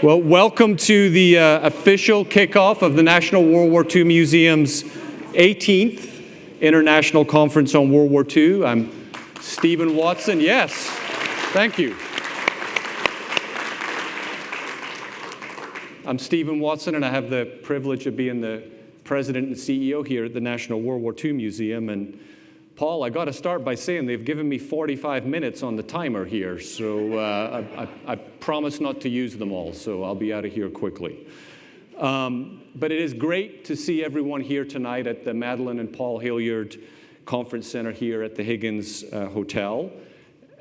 Well, welcome to the official kickoff of the National World War II Museum's 18th International Conference on World War II. I'm Stephen Watson. Yes, thank you. I'm Stephen Watson, and I have the privilege of being the president and CEO here at the National World War II Museum. And Paul, I got to start by saying they've given me 45 minutes on the timer here, so I promise not to use them all, so I'll be out of here quickly. But it is great to see everyone here tonight at the Madeleine and Paul Hilliard Conference Center here at the Higgins Hotel.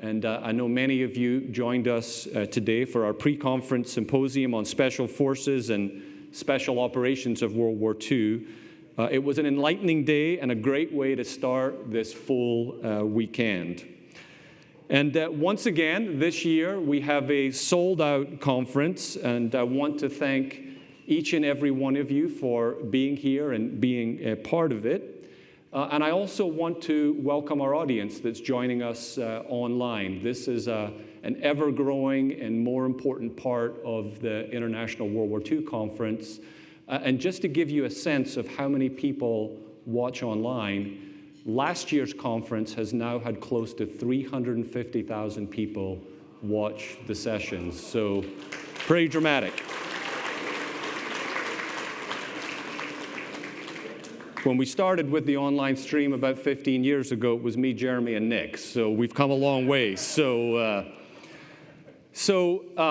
And I know many of you joined us today for our pre-conference symposium on special forces and special operations of World War II. It was an enlightening day and a great way to start this full weekend. And once again, this year, we have a sold-out conference, and I want to thank each and every one of you for being here and being a part of it. And I also want to welcome our audience that's joining us online. This is an ever-growing and more important part of the International World War II Conference. And just to give you a sense of how many people watch online, last year's conference has now had close to 350,000 people watch the sessions. So pretty dramatic. When we started with the online stream about 15 years ago, it was me, Jeremy, and Nick. So we've come a long way. So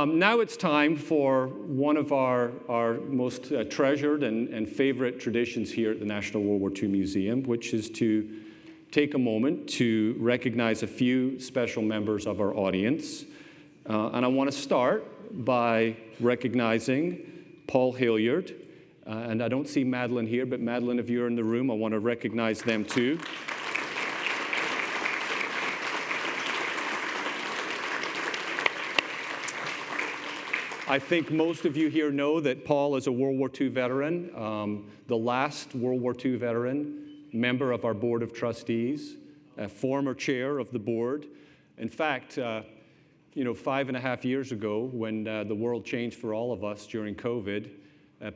now it's time for one of our most treasured and favorite traditions here at the National World War II Museum, which is to take a moment to recognize a few special members of our audience. And I want to start by recognizing Paul Hilliard. And I don't see Madeleine here, but Madeleine, if you're in the room, I want to recognize them too. I think most of you here know that Paul is a World War II veteran, the last World War II veteran, member of our Board of Trustees, a former chair of the board. In fact, 5.5 years ago, when the world changed for all of us during COVID,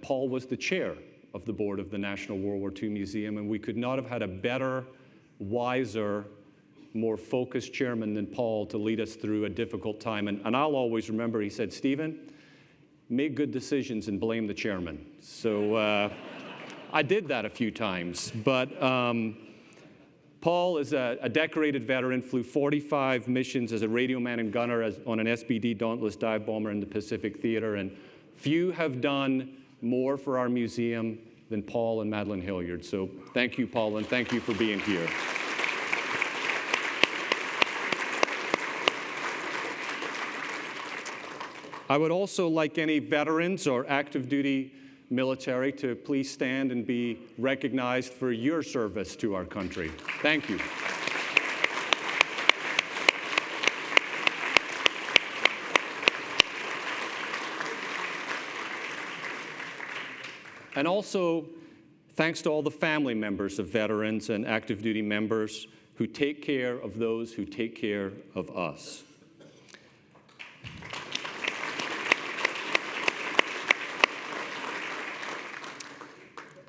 Paul was the chair of the board of the National World War II Museum, and we could not have had a better, wiser, more focused chairman than Paul to lead us through a difficult time. And I'll always remember, he said, "Stephen, make good decisions and blame the chairman." So I did that a few times. But Paul is a decorated veteran, flew 45 missions as a radio man and gunner on an SBD Dauntless dive bomber in the Pacific Theater. And few have done more for our museum than Paul and Madeleine Hilliard. So thank you, Paul, and thank you for being here. I would also like any veterans or active duty military to please stand and be recognized for your service to our country. Thank you. And also, thanks to all the family members of veterans and active duty members who take care of those who take care of us.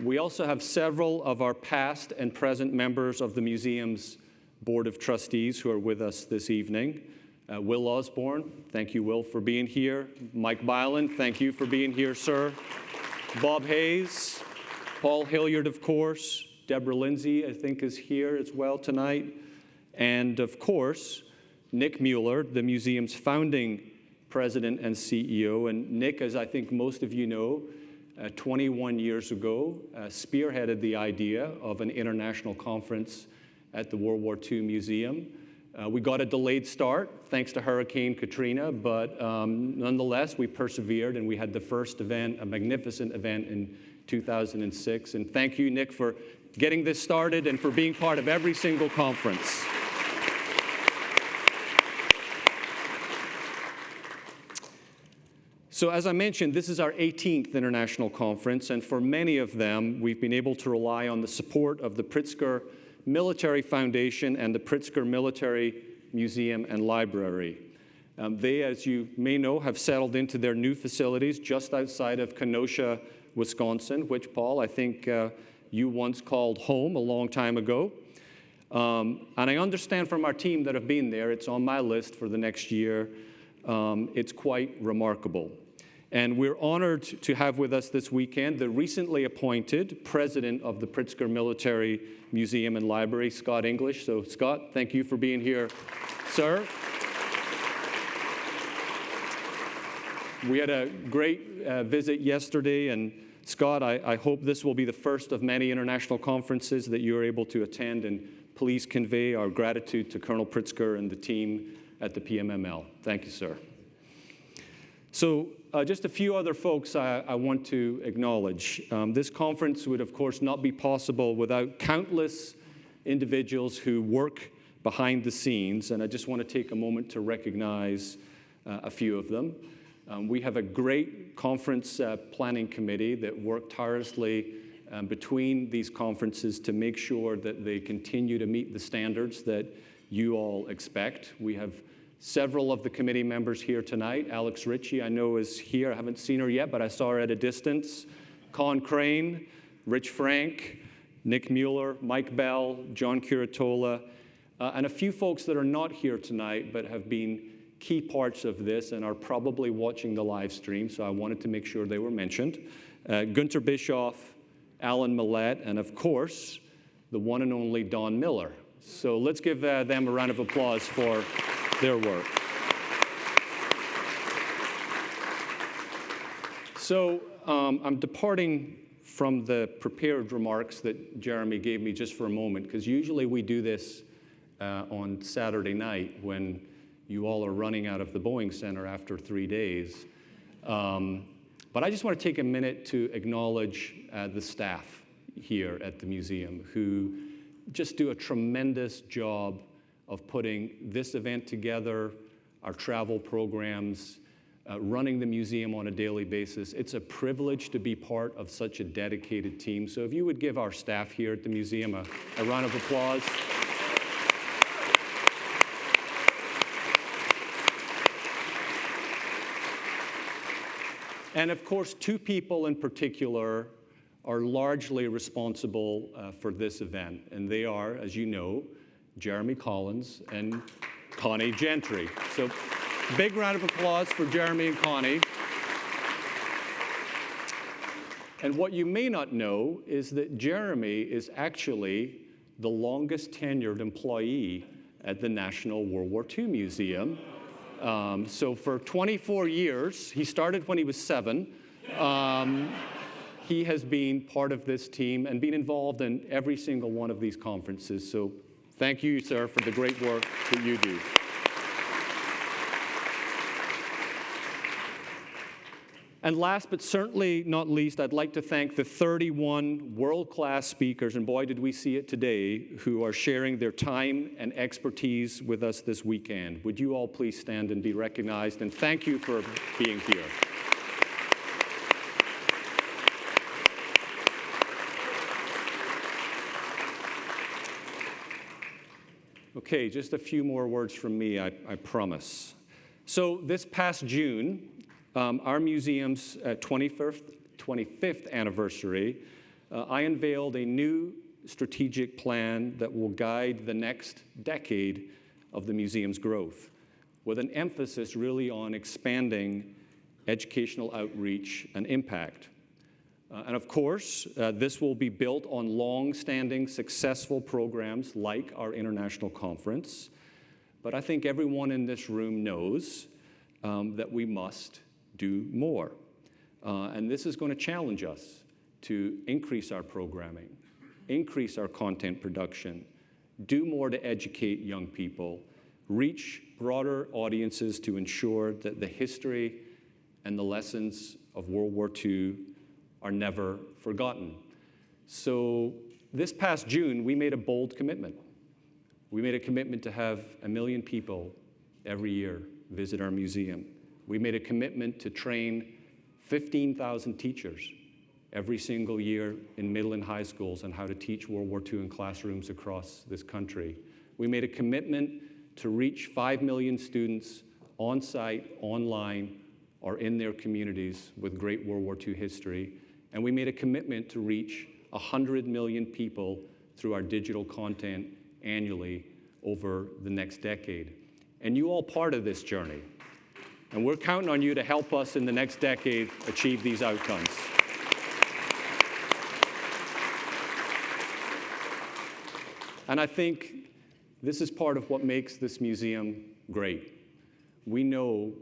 We also have several of our past and present members of the museum's Board of Trustees who are with us this evening. Will Osborne, thank you, Will, for being here. Mike Byland, thank you for being here, sir. Bob Hayes, Paul Hilliard, of course. Deborah Lindsay, I think, is here as well tonight. And, of course, Nick Mueller, the museum's founding president and CEO. And Nick, as I think most of you know, 21 years ago, spearheaded the idea of an international conference at the World War II Museum. We got a delayed start thanks to Hurricane Katrina, but nonetheless, we persevered and we had the first event, a magnificent event in 2006. And thank you, Nick, for getting this started and for being part of every single conference. So as I mentioned, this is our 18th international conference, and for many of them, we've been able to rely on the support of the Pritzker Military Foundation and the Pritzker Military Museum and Library. They, as you may know, have settled into their new facilities just outside of Kenosha, Wisconsin, which, Paul, I think you once called home a long time ago. And I understand from our team that have been there, it's on my list for the next year. It's quite remarkable. And we're honored to have with us this weekend the recently appointed president of the Pritzker Military Museum and Library, Scott English. So, Scott, thank you for being here, sir. We had a great visit yesterday, and Scott, I hope this will be the first of many international conferences that you're able to attend, and please convey our gratitude to Colonel Pritzker and the team at the PMML. Thank you, sir. So just a few other folks I want to acknowledge. This conference would, of course, not be possible without countless individuals who work behind the scenes, and I just want to take a moment to recognize a few of them. We have a great conference planning committee that worked tirelessly between these conferences to make sure that they continue to meet the standards that you all expect. We have several of the committee members here tonight. Alex Ritchie, I know, is here. I haven't seen her yet, but I saw her at a distance. Con Crane, Rich Frank, Nick Mueller, Mike Bell, John Curatola, and a few folks that are not here tonight but have been key parts of this and are probably watching the live stream, so I wanted to make sure they were mentioned. Gunter Bischoff, Alan Millett, and of course, the one and only Don Miller. So let's give them a round of applause for their work. So I'm departing from the prepared remarks that Jeremy gave me just for a moment, because usually we do this on Saturday night when you all are running out of the Boeing Center after 3 days. But I just want to take a minute to acknowledge the staff here at the museum who just do a tremendous job of putting this event together, our travel programs, running the museum on a daily basis. It's a privilege to be part of such a dedicated team. So if you would give our staff here at the museum a round of applause. And of course, two people in particular are largely responsible for this event. And they are, as you know, Jeremy Collins and Connie Gentry. So big round of applause for Jeremy and Connie. And what you may not know is that Jeremy is actually the longest tenured employee at the National World War II Museum. So for 24 years, he started when he was 7. He has been part of this team and been involved in every single one of these conferences. So thank you, sir, for the great work that you do. And last but certainly not least, I'd like to thank the 31 world-class speakers, and boy, did we see it today, who are sharing their time and expertise with us this weekend. Would you all please stand and be recognized? And thank you for being here. Okay, just a few more words from me, I promise. So this past June, our museum's 25th anniversary, I unveiled a new strategic plan that will guide the next decade of the museum's growth, with an emphasis really on expanding educational outreach and impact. And of course, this will be built on long-standing successful programs like our international conference. But I think everyone in this room knows that we must do more. And this is going to challenge us to increase our programming, increase our content production, do more to educate young people, reach broader audiences to ensure that the history and the lessons of World War II are never forgotten. So this past June, we made a bold commitment. We made a commitment to have 1 million people every year visit our museum. We made a commitment to train 15,000 teachers every single year in middle and high schools on how to teach World War II in classrooms across this country. We made a commitment to reach 5 million students on-site, online, or in their communities with great World War II history. And we made a commitment to reach 100 million people through our digital content annually over the next decade. And you all part of this journey. And we're counting on you to help us in the next decade achieve these outcomes. And I think this is part of what makes this museum great. We know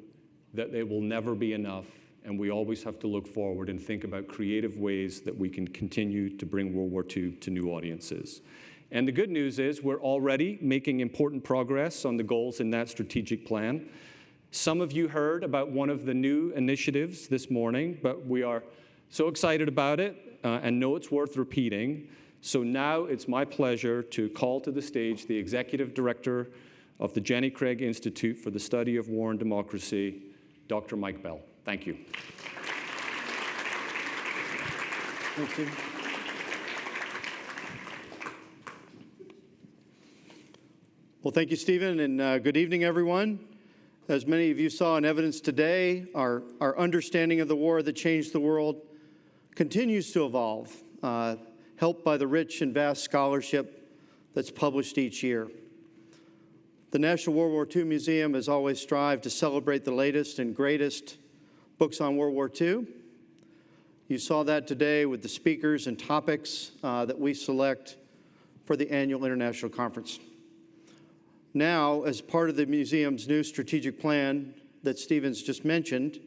that it will never be enough, and we always have to look forward and think about creative ways that we can continue to bring World War II to new audiences. And the good news is we're already making important progress on the goals in that strategic plan. Some of you heard about one of the new initiatives this morning, but we are so excited about it and know it's worth repeating. So now it's my pleasure to call to the stage the Executive Director of the Jenny Craig Institute for the Study of War and Democracy, Dr. Mike Bell. Thank you. Thanks, Steve. Well, thank you, Stephen, and good evening, everyone. As many of you saw in evidence today, our understanding of the war that changed the world continues to evolve, helped by the rich and vast scholarship that's published each year. The National World War II Museum has always strived to celebrate the latest and greatest books on World War II. You saw that today with the speakers and topics that we select for the annual international conference. Now, as part of the museum's new strategic plan that Stephen's just mentioned,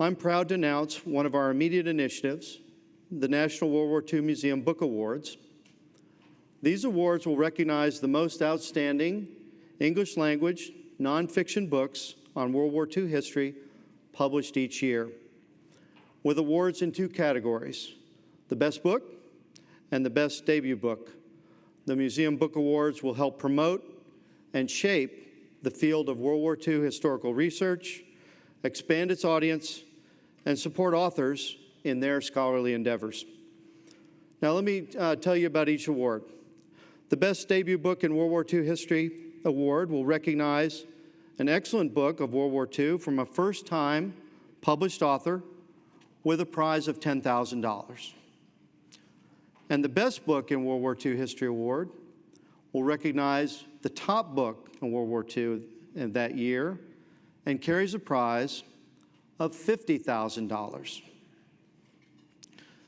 I'm proud to announce one of our immediate initiatives, the National World War II Museum Book Awards. These awards will recognize the most outstanding English language, nonfiction books on World War II history published each year, with awards in two categories, the best book and the best debut book. The Museum Book Awards will help promote and shape the field of World War II historical research, expand its audience, and support authors in their scholarly endeavors. Now let me tell you about each award. The Best Debut Book in World War II History Award will recognize an excellent book of World War II from a first-time published author with a prize of $10,000. And the Best Book in World War II History Award will recognize the top book in World War II in that year and carries a prize of $50,000.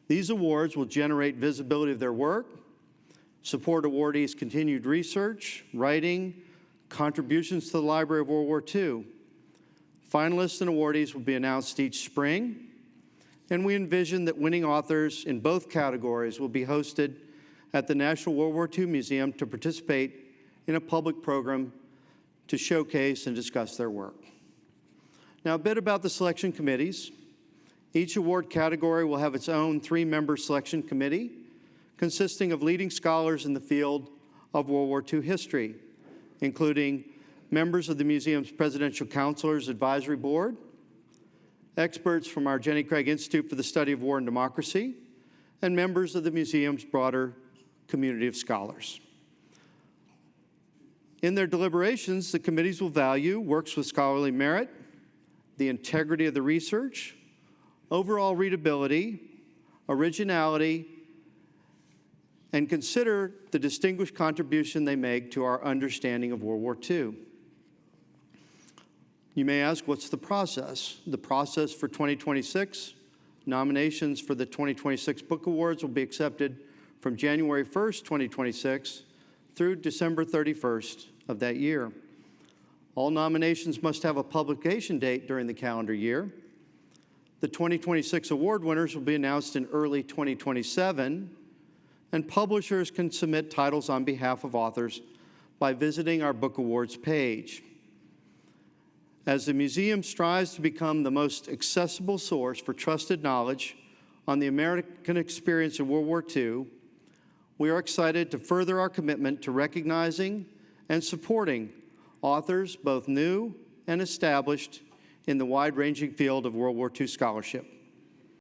These awards will generate visibility of their work, support awardees' continued research, writing, contributions to the Library of World War II. Finalists and awardees will be announced each spring, and we envision that winning authors in both categories will be hosted at the National World War II Museum to participate in a public program to showcase and discuss their work. Now, a bit about the selection committees. Each award category will have its own 3-member selection committee consisting of leading scholars in the field of World War II history, including members of the museum's Presidential Counselors Advisory Board, experts from our Jenny Craig Institute for the Study of War and Democracy, and members of the museum's broader community of scholars. In their deliberations, the committees will value works with scholarly merit, the integrity of the research, overall readability, originality, and consider the distinguished contribution they make to our understanding of World War II. You may ask, what's the process? The process for 2026, nominations for the 2026 Book Awards will be accepted from January 1st, 2026 through December 31st of that year. All nominations must have a publication date during the calendar year. The 2026 award winners will be announced in early 2027, and publishers can submit titles on behalf of authors by visiting our Book Awards page. As the museum strives to become the most accessible source for trusted knowledge on the American experience in World War II, we are excited to further our commitment to recognizing and supporting authors, both new and established, in the wide-ranging field of World War II scholarship.